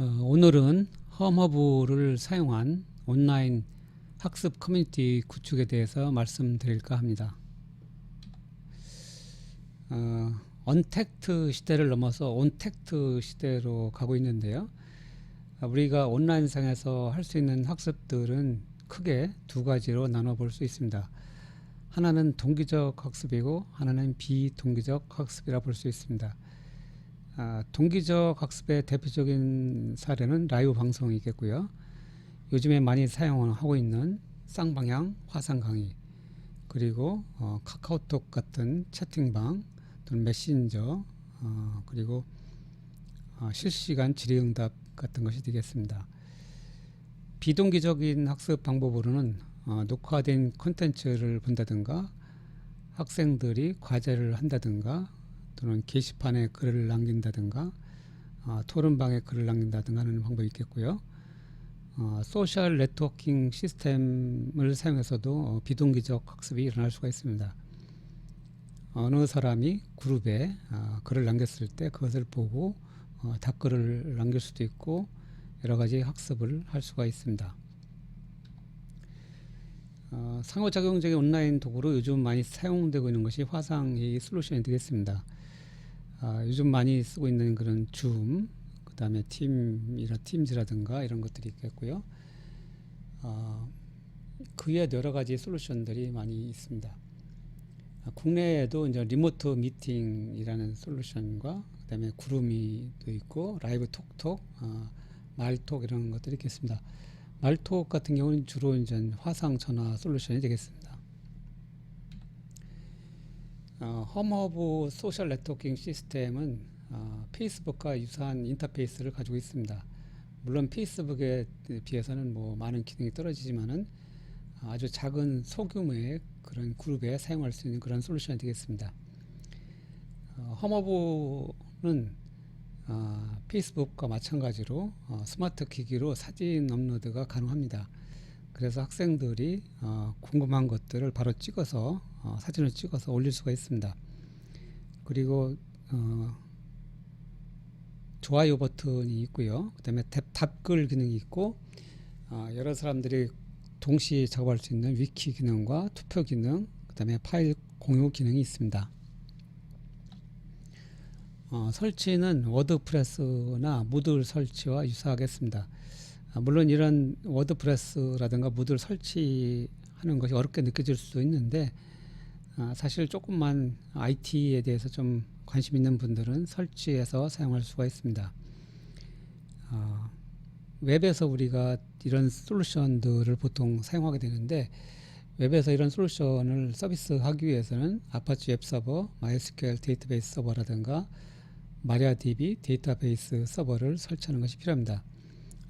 오늘은 험허브를 사용한 온라인 학습 커뮤니티 구축에 대해서 말씀드릴까 합니다. 언택트 시대를 넘어서 온택트 시대로 가고 있는데요. 우리가 온라인상에서 할 수 있는 학습들은 크게 두 가지로 나눠 볼 수 있습니다. 하나는 동기적 학습이고 하나는 비동기적 학습이라 볼 수 있습니다. 동기적 학습의 대표적인 사례는 라이브 방송이겠고요. 요즘에 많이 사용하고 있는 쌍방향 화상 강의, 그리고 카카오톡 같은 채팅방 또는 메신저, 그리고 실시간 질의응답 같은 것이 되겠습니다. 비동기적인 학습 방법으로는 녹화된 콘텐츠를 본다든가, 학생들이 과제를 한다든가, 또는 게시판에 글을 남긴다든가, 토론방에 글을 남긴다든가 하는 방법이 있겠고요. 소셜 네트워킹 시스템을 사용해서도 비동기적 학습이 일어날 수가 있습니다. 어느 사람이 그룹에 글을 남겼을 때 그것을 보고 답글을 남길 수도 있고 여러 가지 학습을 할 수가 있습니다. 상호작용적인 온라인 도구로 요즘 많이 사용되고 있는 것이 화상회의 솔루션이 되겠습니다. 요즘 많이 쓰고 있는 그런 줌, 그 다음에 팀즈라든가 이런 것들이 있겠고요. 그 외에 여러 가지 솔루션들이 많이 있습니다. 국내에도 이제 리모트 미팅이라는 솔루션과 그 다음에 구루미도 있고 라이브 톡톡, 말톡 이런 것들이 있겠습니다. 말톡 같은 경우는 주로 이제 화상 전화 솔루션이 되겠습니다. 험허브 소셜 네트워킹 시스템은 페이스북과 유사한 인터페이스를 가지고 있습니다. 물론 페이스북에 비해서는 많은 기능이 떨어지지만은 아주 작은 소규모의 그런 그룹에 사용할 수 있는 그런 솔루션이 되겠습니다. 험허브는 페이스북과 마찬가지로 스마트 기기로 사진 업로드가 가능합니다. 그래서 학생들이 궁금한 것들을 바로 찍어서 사진을 찍어서 올릴 수가 있습니다. 그리고 좋아요 버튼이 있고요. 그 다음에 답글 기능이 있고 여러 사람들이 동시에 작업할 수 있는 위키 기능과 투표 기능, 그 다음에 파일 공유 기능이 있습니다. 설치는 워드프레스나 무드 설치와 유사하겠습니다. 물론 이런 워드프레스라든가 무드를 설치하는 것이 어렵게 느껴질 수도 있는데 사실 조금만 IT에 대해서 좀 관심 있는 분들은 설치해서 사용할 수가 있습니다. 웹에서 우리가 이런 솔루션들을 보통 사용하게 되는데 웹에서 이런 솔루션을 서비스하기 위해서는 아파치 웹서버, MySQL 데이터베이스 서버라든가 마리아DB 데이터베이스 서버를 설치하는 것이 필요합니다.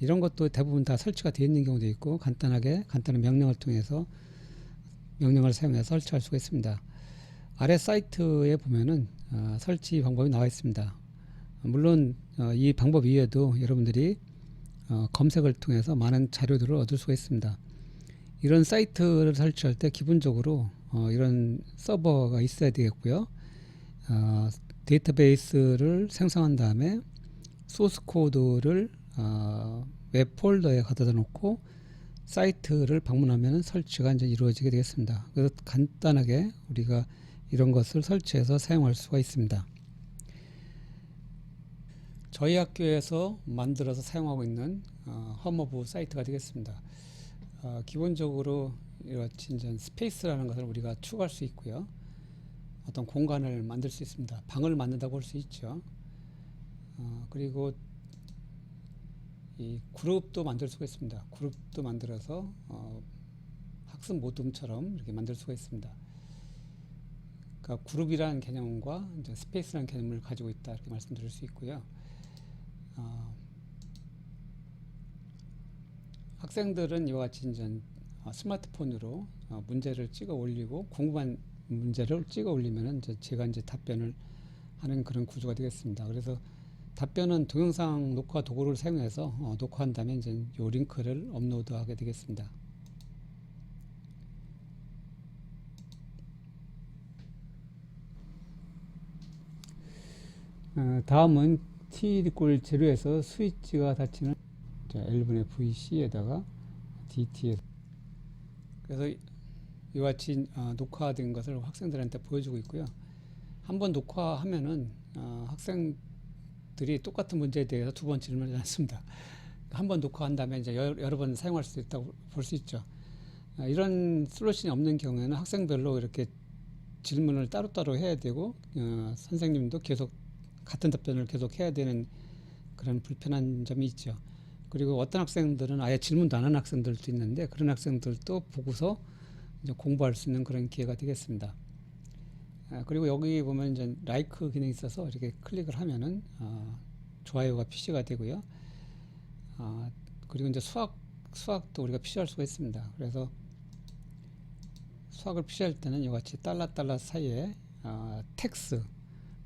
이런 것도 대부분 다 설치가 되어 있는 경우도 있고 간단한 명령을 통해서 명령을 사용해서 설치할 수가 있습니다. 아래 사이트에 보면은 설치 방법이 나와 있습니다. 물론 이 방법 이외에도 여러분들이 검색을 통해서 많은 자료들을 얻을 수가 있습니다. 이런 사이트를 설치할 때 기본적으로 이런 서버가 있어야 되겠고요. 데이터베이스를 생성한 다음에 소스 코드를 웹 폴더에 가져다 놓고 사이트를 방문하면 설치가 이제 이루어지게 되겠습니다. 그래서 간단하게 우리가 이런 것을 설치해서 사용할 수가 있습니다. 저희 학교에서 만들어서 사용하고 있는 험허브 사이트가 되겠습니다. 기본적으로 이렇게 스페이스라는 것을 우리가 추가할 수 있고요. 어떤 공간을 만들 수 있습니다. 방을 만든다고 볼 수 있죠. 그리고 이 그룹도 만들 수가 있습니다. 그룹도 만들어서 학습 모둠처럼 이렇게 만들 수가 있습니다. 그러니까 그룹이라는 개념과 이제 스페이스라는 개념을 가지고 있다 이렇게 말씀드릴 수 있고요. 학생들은 이와 같이 이제 스마트폰으로 문제를 찍어 올리고 궁금한 문제를 찍어 올리면은 제가 이제 답변을 하는 그런 구조가 되겠습니다. 그래서 답변은 동영상 녹화 도구를 사용해서 녹화한 다음에 이제 이 링크를 업로드하게 되겠습니다. 다음은 T 제로에서 스위치가 닫히는 L분의 VC에다가 DT에서, 그래서 이와 같이 녹화된 것을 학생들한테 보여주고 있고요. 한번 녹화하면은 학생들이 똑같은 문제에 대해서 두 번 질문하지 않습니다. 한번 녹화한 다음에 이제 여러 번 사용할 수 있다고 볼 수 있죠. 이런 솔루션이 없는 경우에는 학생별로 이렇게 질문을 따로따로 해야 되고, 선생님도 계속 같은 답변을 계속 해야 되는 그런 불편한 점이 있죠. 그리고 어떤 학생들은 아예 질문도 안 하는 학생들도 있는데, 그런 학생들도 보고서 이제 공부할 수 있는 그런 기회가 되겠습니다. 그리고 여기 보면 이제 라이크 기능이 있어서 이렇게 클릭을 하면은 좋아요가 표시가 되고요. 그리고 이제 수학도 우리가 표시할 수가 있습니다. 그래서 수학을 표시할 때는 이와 같이 달러 사이에 텍스,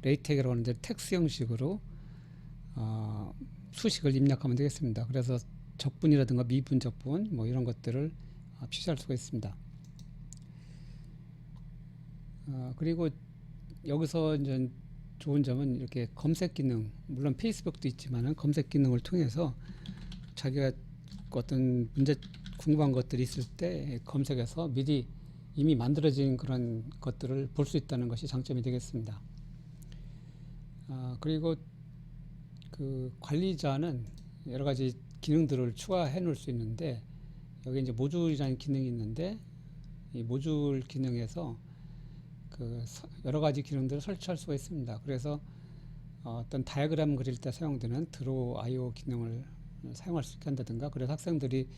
레이텍이라고 하는데 텍스 형식으로 수식을 입력하면 되겠습니다. 그래서 적분이라든가 미분, 적분 뭐 이런 것들을 표시할 수가 있습니다. 그리고 여기서 이제 좋은 점은 이렇게 검색 기능, 물론 페이스북도 있지만은 검색 기능을 통해서 자기가 어떤 문제 궁금한 것들이 있을 때 검색해서 미리 이미 만들어진 그런 것들을 볼 수 있다는 것이 장점이 되겠습니다. 그리고 그 관리자는 여러 가지 기능들을 추가해 놓을 수 있는데, 여기 이제 모듈이라는 기능이 있는데, 이 모듈 기능에서 그 여러 가지 기능들을 설치할 수가 있습니다. 그래서 어떤 다이어그램 그릴 때 사용되는 드로우 IO 기능을 사용할 수 있게 한다든가, 그래서 학생들이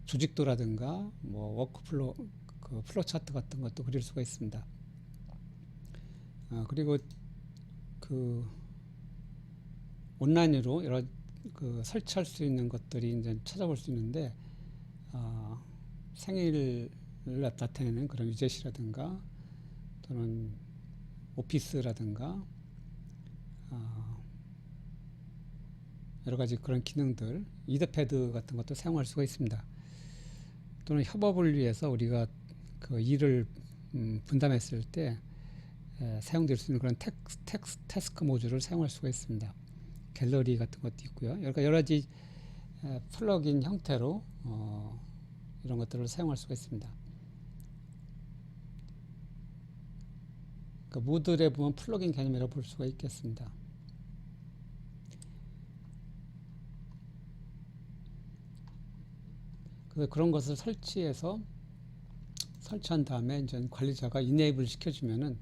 조직도라든가 뭐 워크플로, 그 플로 차트 같은 것도 그릴 수가 있습니다. 그리고 그 온라인으로 여러 그 설치할 수 있는 것들이 이제 찾아볼 수 있는데, 생일을 나타내는 그런 위젯이라든가 또는 오피스라든가 여러 가지 그런 기능들, 이더패드 같은 것도 사용할 수가 있습니다. 또는 협업을 위해서 우리가 그 일을 분담했을 때 사용될 수 있는 그런 태스크 모듈을 사용할 수가 있습니다. 갤러리 같은 것도 있고요. 그러니까 여러 가지 플러그인 형태로 이런 것들을 사용할 수가 있습니다. 그러니까 모듈에 보면 플러그인 개념이라고 볼 수가 있겠습니다. 그래서 그런 것을 설치한 다음에 이제 관리자가 이네이블 시켜주면은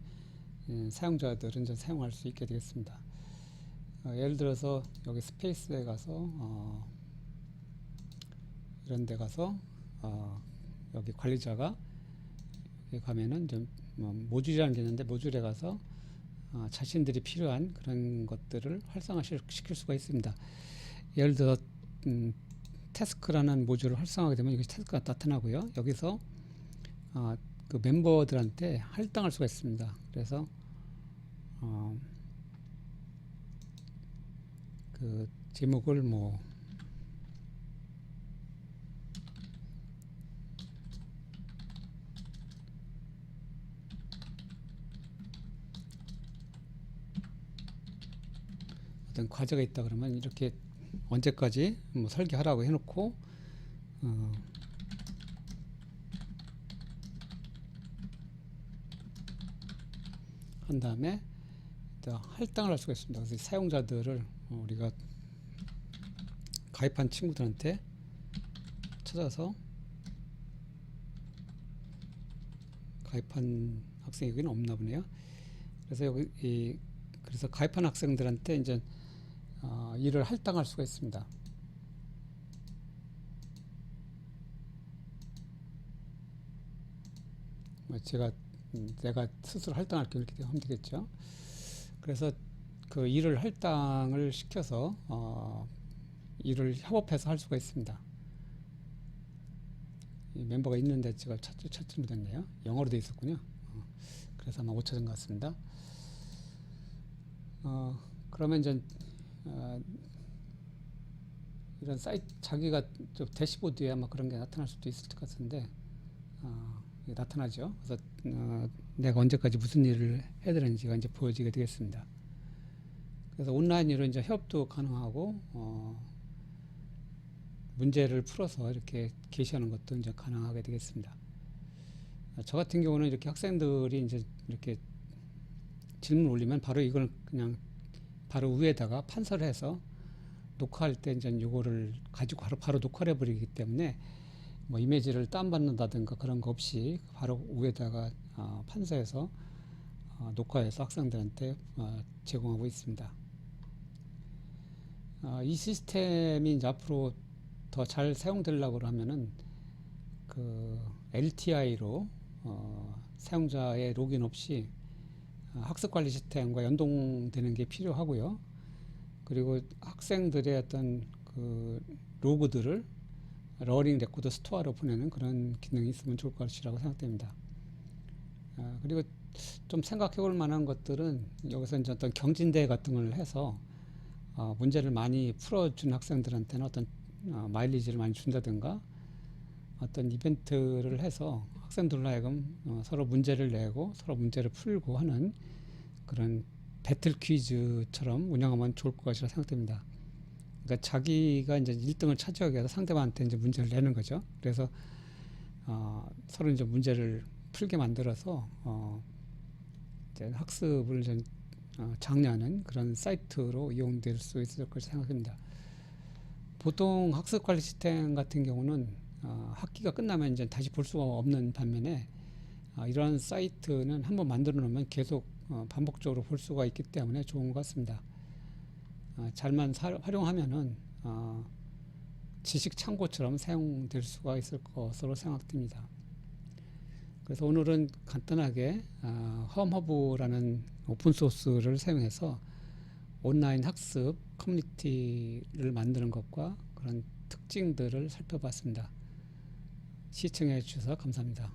사용자들은 이제 사용할 수 있게 되겠습니다. 예를 들어서 여기 스페이스에 가서 이런 데 가서 여기 관리자가 여기 가면은 좀 모듈이라는 게 있는데, 모듈에 가서 자신들이 필요한 그런 것들을 활성화시킬 수가 있습니다. 예를 들어 태스크라는 모듈을 활성화하게 되면 여기 태스크가 나타나고요. 여기서 그 멤버들한테 할당할 수가 있습니다. 그래서 그 제목을 뭐 어떤 과제가 있다 그러면 이렇게 언제까지 뭐 설계하라고 해놓고 한 다음에 할당을 할 수가 있습니다. 그래서 사용자들을 우리가 가입한 친구들한테 찾아서, 가입한 학생이 여기는 없나 보네요. 그래서 여기 그래서 가입한 학생들한테 이제 일을 할당할 수가 있습니다. 내가 스스로 할당할 게 이렇게 하면 되겠죠. 그래서 그 일을 할당을 시켜서 일을 협업해서 할 수가 있습니다. 이 멤버가 있는데 제가 찾지 못했네요. 영어로 되어 있었군요. 그래서 아마 못 찾은 것 같습니다. 그러면 이제 이런 사이트, 자기가 좀 대시보드에 아마 그런 게 나타날 수도 있을 것 같은데 나타나죠. 그래서 내가 언제까지 무슨 일을 해야 되는지가 이제 보여지게 되겠습니다. 그래서 온라인으로 이제 협업도 가능하고 문제를 풀어서 이렇게 게시하는 것도 이제 가능하게 되겠습니다. 저 같은 경우는 이렇게 학생들이 이제 이렇게 질문 올리면 바로 이걸 그냥 바로 위에다가 판서를 해서 녹화할 때 이제 요거를 가지고 바로 녹화를 해버리기 때문에 뭐 이미지를 다운받는다든가 그런 거 없이 바로 위에다가 판서해서 녹화해서 학생들한테 제공하고 있습니다. 이 시스템이 이제 앞으로 더 잘 사용되려고 하면은 그 LTI로 사용자의 로그인 없이 학습 관리 시스템과 연동되는 게 필요하고요. 그리고 학생들의 어떤 그 로그들을 러닝 레코드 스토어로 보내는 그런 기능이 있으면 좋을 것이라고 생각됩니다. 그리고 좀 생각해 볼 만한 것들은 여기서 이제 어떤 경진대회 같은 걸 해서 문제를 많이 풀어준 학생들한테는 어떤 마일리지를 많이 준다든가 어떤 이벤트를 해서 학생들로 하여금 서로 문제를 내고 서로 문제를 풀고 하는 그런 배틀 퀴즈처럼 운영하면 좋을 것이라 생각됩니다. 그러니까 자기가 이제 1등을 차지하기 위해서 상대방한테 이제 문제를 내는 거죠. 그래서 서로 이제 문제를 풀게 만들어서 이제 학습을 좀 장려하는 그런 사이트로 이용될 수 있을 것이라 생각합니다. 보통 학습 관리 시스템 같은 경우는 학기가 끝나면 이제 다시 볼 수가 없는 반면에 이러한 사이트는 한번 만들어 놓으면 계속 반복적으로 볼 수가 있기 때문에 좋은 것 같습니다. 잘만 활용하면은 지식 창고처럼 사용될 수가 있을 것으로 생각됩니다. 그래서 오늘은 간단하게 험허브라는 오픈소스를 사용해서 온라인 학습 커뮤니티를 만드는 것과 그런 특징들을 살펴봤습니다. 시청해 주셔서 감사합니다.